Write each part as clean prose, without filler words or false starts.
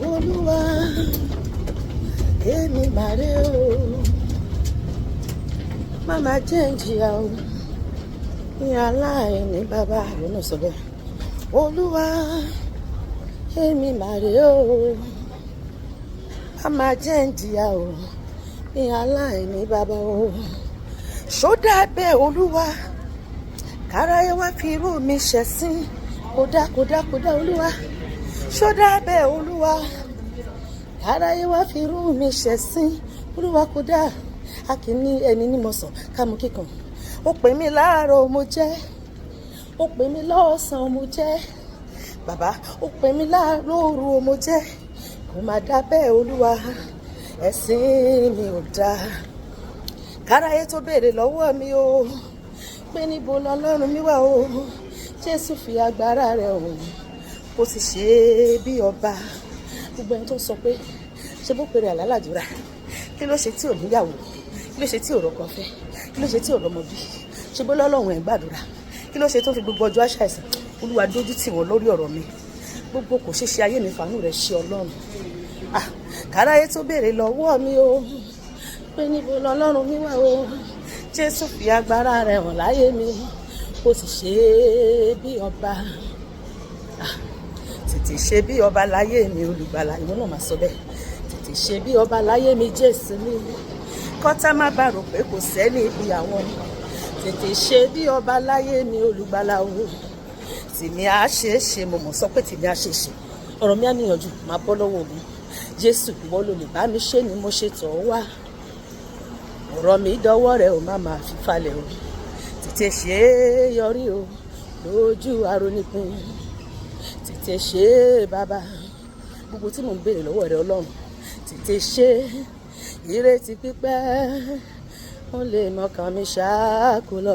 Oluwa, èmi mare o, mama jẹ́ njiya o, ní alainibaba ló náà sọ bẹ́ẹ̀. Oluwa, èmi mare o, mama jẹ́ njiya o, ní alainibaba o. Ṣódà bẹ́ẹ̀ Olúwa, káráyé wá fi irú mi ṣẹ̀sín, kódà Olúwa. Ṣódà bẹ́ẹ̀ Olúwa, káráyé wá fi irú mi ṣẹ̀sín, Olúwa kódà. A kì í ní ẹni ní mọ̀sán kámú kíkan. Ó pè mí láàárọ̀ mo jẹ́, ó pè mí lọ́sàn-án mo jẹ́, bàbá ó pè mí lóru mo jẹ́. Kò má dá bẹ́ẹ̀ Olúwa, ẹ̀sìn mi ò dáa. Káráyé tó béèrè lọ́wọ́ mi o, pé níbo lọ́lọ́run mi wà o, Jésù fi agbára rẹ̀ hàn, kó sì ṣe bí ọba. Gbogbo ẹni tó sọ pé ṣé bó pèrè àlálàdúrà, kí ló ṣe tí ò níyàwó, kí ló ṣe tí ò rọ́kọ fẹ́, kí ló ṣe tí ò rọ́mọ bí, ṣé bó lọ́lọ́run ẹ̀ gbàdúrà, kí ló ṣe tó fi gbogbo ọjọ́ àṣàìsàn. Olúwa dójú tì wọ́n lórí ọ̀rọ̀ mi, gbogbo kò ṣeé ṣe ayé mi fàánú rẹ̀ ṣe Ọlọ́run. Káráyé tó béèrè lọ́wọ́ mi o, pé níbo lọ́lọ́run mi wà o, Jésù fi agbára rẹ̀ hàn láyé mi, kó sì ṣe bí ọba. Tètè ṣe bí ọba láyé mi olùgbàlà, ìwọ náà máa sọ bẹ́ẹ̀. Tètè ṣe bí ọba láyé mi Jésù mi, kọ́tá má bàa rò pé kò sẹ́ni ibi àwọn. Tètè ṣe bí ọba láyé mi olùgbàlà o. Tèmi á ṣe é ṣe, mo mọ̀ sọ pé tèmi á ṣe é ṣe. Ọ̀rọ̀ mi á níyànjú, máa bọ́ lọ́wọ́ mi. Jésù ìwọ ló lè bá mi ṣe ni mo ṣe tọ̀ ọ́ wá. Ọ̀rọ̀ mi dọ́wọ́ rẹ̀ ò má máa fi falẹ̀ o. Tètè ṣe é yọrí o lójú arónípin. Tètè ṣe é bàbá, gbogbo tí mò ń béèrè lọ́wọ́ rẹ̀ Ọlọ́run. Tètè ṣe ìrètí pípẹ́, ó lè mọ̀kàn mi ṣáàkó lọ.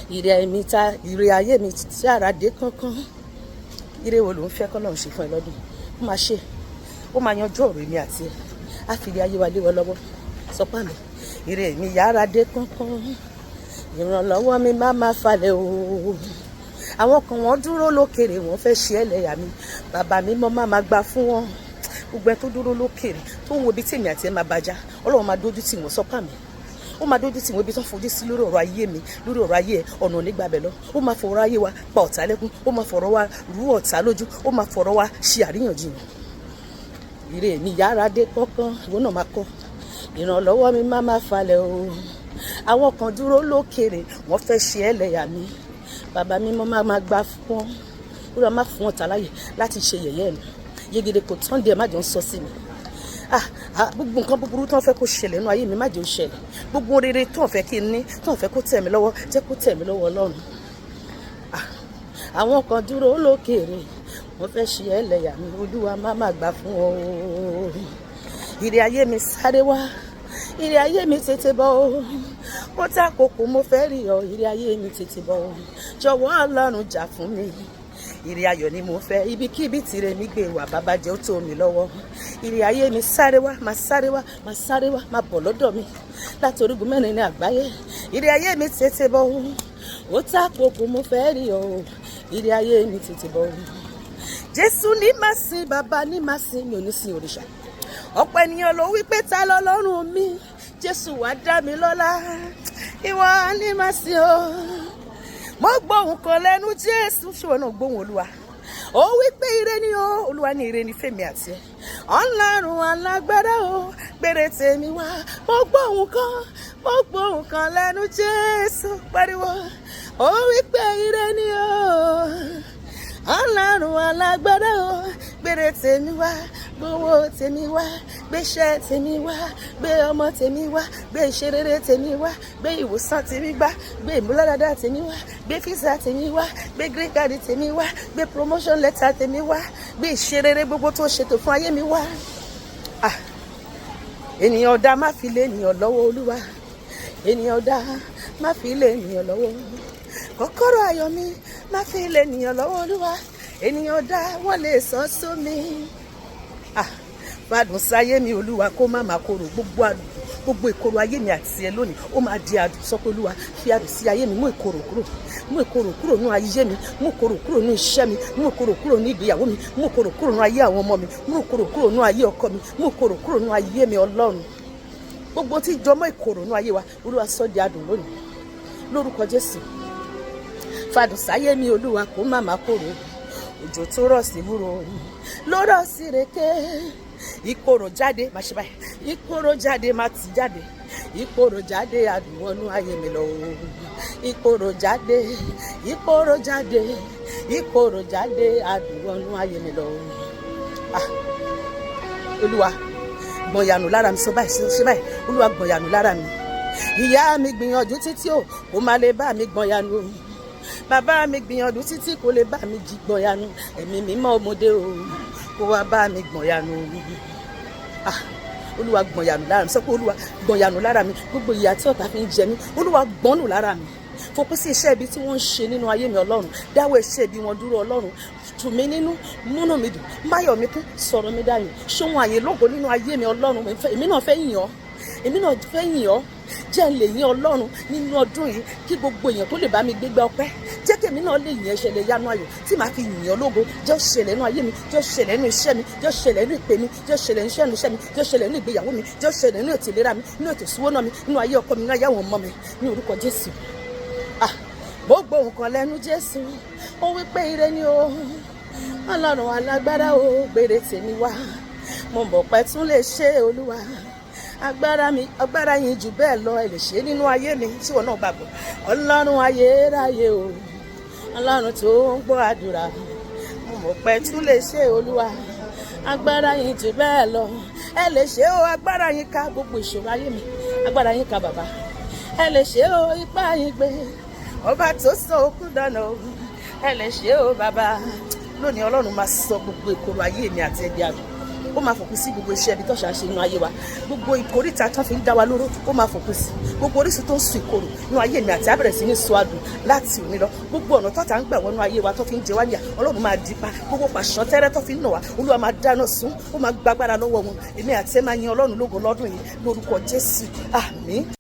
Ire ayé mi tí ara dé kánkán. Ire wo ló ń fẹ́ k'Ọlọ́run ṣe fún ẹ lọ́dún? Ó máa ṣe, ó máa yanjú ọ̀rọ̀ èmi àti ẹ. Á fi ilé ayé wa lé wa lọ́wọ́. Sọ pé àmì ire mi yára dé kánkán. Ìrànlọ́wọ́ mi má falẹ̀ o. Àwọn kan wọ́n dúró lókèrè, wọ́n fẹ́ ṣe ẹlẹ́yà mi. Bàbá mi mọ́ máa gbà fún wọn. Gbogbo ẹ tó dúró lókèrè tó ń wo ibi tí èmi àti ẹ máa bàjá, Ọlọ́run máa dójú tì wọ́n. Sọ́pà mi, ó máa dójú tì wọ́n ibi tó ń fojú sí lórí ọ̀rọ̀ ayé mi, lórí ọ̀rọ̀ ayé ẹ, ọ̀nà onígbàbẹ̀ lọ. Ó máa fọ̀rọ̀ ayé wa pa ọ̀tá lẹ́kún, ó máa fọ̀rọ̀ wa rú ọ̀tá lójú, ó máa fọ̀rọ̀ wa ṣe àríyànjiyàn. Ire mi yára dé kánkán, ìwọ náà máa kọ́. Ìrànlọ́wọ́ mi má falẹ̀ o. Àwọn kan dúró lókèrè, wọ́n fẹ́ ṣe ẹlẹ́yà mi. Bàbá mi mọ́ máa gbà fún wọn. Olúwa má fún ọ̀tá láyè láti ṣe yẹ̀yẹ́ mi. Yegede kò tán díẹ̀ má jọ ń sọ sí mi. Gbogbo nǹkan búburú tó ń fẹ́ kó ṣẹlẹ̀ nínú ayé mi má jẹ́ ó ṣẹlẹ̀. Gbogbo rere tó ń fẹ́ kí n ní, tó ń fẹ́ kó tẹ̀ mí lọ́wọ́, jẹ́ kó tẹ̀ mí lọ́wọ́ Ọlọ́run. Àwọn kan dúró lókèrè, wọ́n fẹ́ ṣe ẹlẹ́yà mi. Olúwa má gbà fún wọn o. Ire ayé mi sáré wá, ire ayé mi tètè bọ̀ o. Ó tàkókò mo fẹ́ rí ọ, ire ayé mi tètè bọ̀ o. Jọ̀wọ́ Ọlọ́run jà fún mi. Ire ayọ̀ ni mo fẹ́, ibikíbi tìrẹ mi gbé wà, bàbá jẹ́ ó tó mi lọ́wọ́. Ire ayé mi sáré wá, máa sáré wá, máa sáré wá, máa bọ̀ lọ́dọ̀ mi láti orígun mẹ́rin ní àgbáyé. Ire ayé mi tètè bọ̀ o. Ó tàkókò mo fẹ́ rí ọ, ire ayé mi tètè bọ̀ o. Jésù ní máa sìn, bàbá ní máa sìn, mi ò ní sìn òrìṣà. Ọ̀pọ̀ ènìyàn ló wí pé ta lọ́lọ́run mi, Jésù wá dá mi lọ́lá. Ìwọ ní máa sìn o. Mo gbóhùn kan lẹ́nu Jésù, ṣùgbọ́n náà gbóhùn Olúwa. Ó wí pé ire ni o, Olúwa ní ire ni fèmí àti ẹ. Ọlọ́run alágbára o, gbèrè tèmi wá. Mo gbóhùn kan lẹ́nu Jésù, pariwo. Ó wí pé ire ni o, Ọlọ́run alágbára o, gbèrè tèmi wá. Gbówó tèmi wá, gbéṣẹ́ tèmi wá, gbé ọmọ tèmi wá, gbé ìṣerere tèmi wá, gbé ìwòsàn tèmi wá, gbé ìmúláradá tèmi wá, gbé físà tèmi wá, gbé green card tèmi wá, gbé promotion letter tèmi wá, gbé ìṣerere gbogbo tó ṣètò fún ayé mi wá. Ènìyàn ọ̀dá má fi lé ènìyàn lọ́wọ́ Olúwa. Ènìyàn ọ̀dá má fi lé ènìyàn lọ́wọ́. Kọ́kọ́rọ́ ayọ̀ mi má fi lé ènìyàn lọ́wọ́ Olúwa. Ènìyàn ọ̀dá wọ́n lè sọ sómi. Fàdùn sáyé mi Olúwa, kó má máa korò. Gbogbo àdùn gbogbo ìkorò ayé mi àti ẹ lónìí ó máa di adùn. Sọ pé Olúwa fi adùn sí ayé mi, mú ìkorò kúrò, mú ìkorò kúrò nínú ayé mi, mú ìkorò kúrò nínú iṣẹ́ mi, mú ìkorò kúrò nínú ìgbéyàwó mi, mú ìkorò kúrò nínú ayé àwọn ọmọ mi, mú ìkorò kúrò nínú ayé ọkọ mi, mú ìkorò kúrò nínú ayé mi Ọlọ́run. Gbogbo tí jọmọ́ ìkorò nínú ayé wa Olúwa sọ di adùn lónìí lórúkọ Jésù. Fàdùn sáyé mi Olúwa kó má má korò, òjò tó rọ̀ sí wúro ló rọ̀ sí rèké. Ìkorò jáde má ṣe báyìí, ìkorò jáde má ti jáde, ìkorò jáde adùn wọnú ayé mi lọ. Ìkorò jáde, ìkorò jáde, ìkorò jáde adùn wọnú ayé mi lọ. Olúwa gbọ̀nyànù lára mi, sọ báyìí, ṣe báyìí, Olúwa gbọ̀nyànù lára mi. Ìyá mi gbìyànjú títí o kò má lè bá mi gbọ̀nyànù, bàbá mi gbìyànjú títí kò lè bá mi jí gbọ̀nyànù, ẹ̀mí mímọ́ ọmọdé o kó wá bá mi gbọ̀nyànù. Olúwa gbọ̀nyànù lára mi, sọ pé Olúwa gbọ̀nyànù lára mi, gbogbo ìyà tí ọ̀tá fi ń jẹ mí Olúwa gbọ̀nù lára mi. Fòpin sí iṣẹ́ ibi tí wọ́n ń ṣe nínú ayé mi Ọlọ́run, dáwọ́ iṣẹ́ ibi wọn dúró Ọlọ́run, tù mí nínú, múnú mi dùn, máyọ̀ mi kún, sọ̀rọ̀ mi dayọ̀, ṣóhun àyè lógo nínú ayé mi Ọlọ́run. Èmi náà fẹ́ yìn ọ́, èmi náà fẹ́ yìn ọ́, jẹ́ n lè yìn Ọlọ́run nínú ọdún yìí, kí gbogbo èèyàn tó lè bá mi gbégbá ọpẹ́, jẹ́ kí èmi náà lè yìn ẹ̀ṣẹ̀lẹ̀ yanu ayọ̀ tí màá fi yìn ọ́ lógo. Jẹ́ ó ṣẹlẹ̀ nínú ayé mi, jẹ́ ó ṣẹlẹ̀ nínú iṣẹ́ mi, jẹ́ ó ṣẹlẹ̀ nínú ìpè mi, jẹ́ ó ṣẹlẹ̀ nínú iṣẹ́ mi, jẹ́ ó ṣẹlẹ̀ nínú ìgbéyàwó mi, jẹ́ ó ṣẹlẹ̀ nínú ètò ìlera mi, nínú ètò ìṣúná mi, nínú ayé ọkọ mi, nínú ayé àwọn ọmọ mi, ní orúkọ Jésù. Gbogbo nǹkan lẹ́nu Jésù ó wí pé ire ni o, Ọlọ́run alágbára o, gbèrè tèmi wá, mo mọ̀ pé tún lè ṣe Olúwa. Agbára yín jù bẹ́ẹ̀ lọ, ẹ lè ṣe nínú ayé mi tí wọn náà gbàgbọ́. Ọlọ́run ayérayé o, Ọlọ́run tó ń gbọ́ àdúrà, mo mọ̀ pé tún lè ṣe Olúwa. Agbára yín jù bẹ́ẹ̀ lọ, ẹ lè ṣe o. Agbára yín ká gbogbo ìṣòro ayé mi, agbára yín ká bàbá, ẹ lè ṣe o. Ipá yín gbé ọba tó sọ òkú dáná o, ẹ lè ṣe o bàbá. Lónìí Ọlọ́run máa sọ gbogbo ìkorò ayé mi àti ẹbí àdùn, ó máa fòpin sí gbogbo iṣẹ́ ibi tó ṣàṣe inú ayé wa, gbogbo ìkórìtà tó fi ń dá wa lóró ó máa fòpin sí, gbogbo orísun tó ń sun ìkorò inú ayé mi àti abẹ̀rẹ̀ sí ní sọ adùn láti òní lọ, gbogbo ọ̀nà tó ta ń gbà wọnú ayé wa tó fi ń jẹ wá níyà Ọlọ́run máa dí pa, gbogbo pàṣán tẹ́rẹ́ tó fi ń nà wá Olúwa máa dáná sun, ó máa gbàgbára lọ́wọ́ wọn. Èmi àti ẹ máa yin Ọlọ́run lógo lọ́dún yìí lórúkọ Jésù, àmín.